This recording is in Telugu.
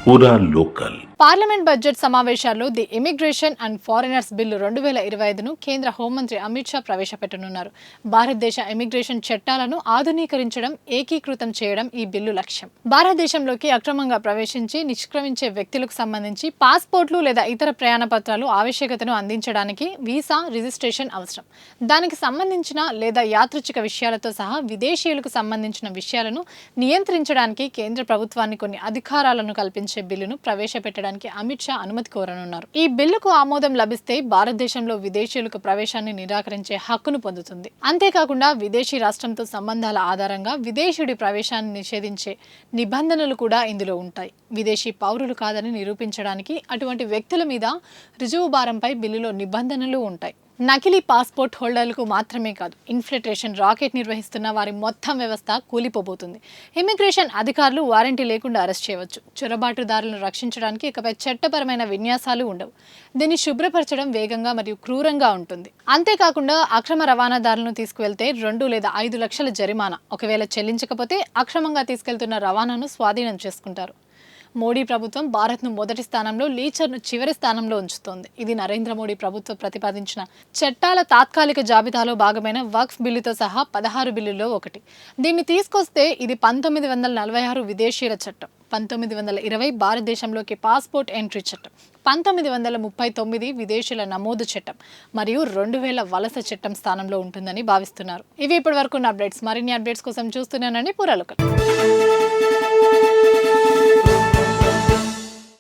పూరా లోకల్. పార్లమెంట్ బడ్జెట్ సమావేశాల్లో the immigration and foreigners bill 2025ను కేంద్ర హోంమంత్రి అమిత్ షా ప్రవేశపెట్టనున్నారు. భారతదేశ ఇమిగ్రేషన్ చట్టాలను ఆధునీకరించడం, ఏకీకృతం చేయడం ఈ బిల్లు లక్ష్యం. భారతదేశంలోకి అక్రమంగా ప్రవేశించి నిష్క్రమించే వ్యక్తులకు సంబంధించి పాస్పోర్ట్లు లేదా ఇతర ప్రయాణ పత్రాలు ఆవశ్యకతను అందించడానికి వీసా రిజిస్ట్రేషన్ అవసరం. దానికి సంబంధించిన లేదా యాదృచ్ఛిక విషయాలతో సహా విదేశీయులకు సంబంధించిన విషయాలను నియంత్రించడానికి కేంద్ర ప్రభుత్వాన్ని కొన్ని అధికారాలను కల్పించే బిల్లును ప్రవేశపెట్టడానికి అమిత్ షా అనుమతి కోరనున్నారు. ఈ బిల్లుకు ఆమోదం లభిస్తే భారతదేశంలో విదేశీయులకు ప్రవేశాన్ని నిరాకరించే హక్కును పొందుతుంది. అంతేకాకుండా విదేశీ రాష్ట్రంతో సంబంధాల ఆధారంగా విదేశీయుడి ప్రవేశాన్ని నిషేధించే నిబంధనలు కూడా ఇందులో ఉంటాయి. విదేశీ పౌరులు కాదని నిరూపించడానికి అటువంటి వ్యక్తుల మీద రుజువు భారంపై బిల్లులో నిబంధనలు ఉంటాయి. నకిలీ పాస్పోర్ట్ హోల్డర్లకు మాత్రమే కాదు, ఇన్ఫిల్ట్రేషన్ రాకెట్ నిర్వహిస్తున్న వారి మొత్తం వ్యవస్థ కూలిపోబోతుంది. ఇమిగ్రేషన్ అధికారులు వారంటీ లేకుండా అరెస్ట్ చేయవచ్చు. చొరబాటుదారులను రక్షించడానికి ఇకపై చట్టపరమైన విన్యాసాలు ఉండవు. దీన్ని శుభ్రపరచడం వేగంగా మరియు క్రూరంగా ఉంటుంది. అంతేకాకుండా అక్రమ రవాణాదారులను తీసుకువెళ్తే 2 లేదా 5 లక్షల జరిమానా. ఒకవేళ చెల్లించకపోతే అక్రమంగా తీసుకెళ్తున్న రవాణాను స్వాధీనం చేసుకుంటారు. మోడీ ప్రభుత్వం భారత్ను మొదటి స్థానంలో, లీచర్ను చివరి స్థానంలో ఉంచుతోంది. ఇది నరేంద్ర మోడీ ప్రభుత్వం ప్రతిపాదించిన చట్టాల తాత్కాలిక జాబితాలో భాగమైన వక్ఫ్ బిల్లుతో సహా 16 బిల్లుల్లో ఒకటి. దీన్ని తీసుకొస్తే ఇది 1946 విదేశీయుల చట్టం, 1920 భారతదేశంలోకి పాస్పోర్ట్ ఎంట్రీ చట్టం, 1939 విదేశీయుల నమోదు చట్టం మరియు 2000 వలస చట్టం స్థానంలో ఉంటుందని భావిస్తున్నారు. ఇవి ఇప్పటి వరకు అప్డేట్స్. మరిన్ని అప్డేట్స్ కోసం చూస్తున్నానండి పూరా లోకల్.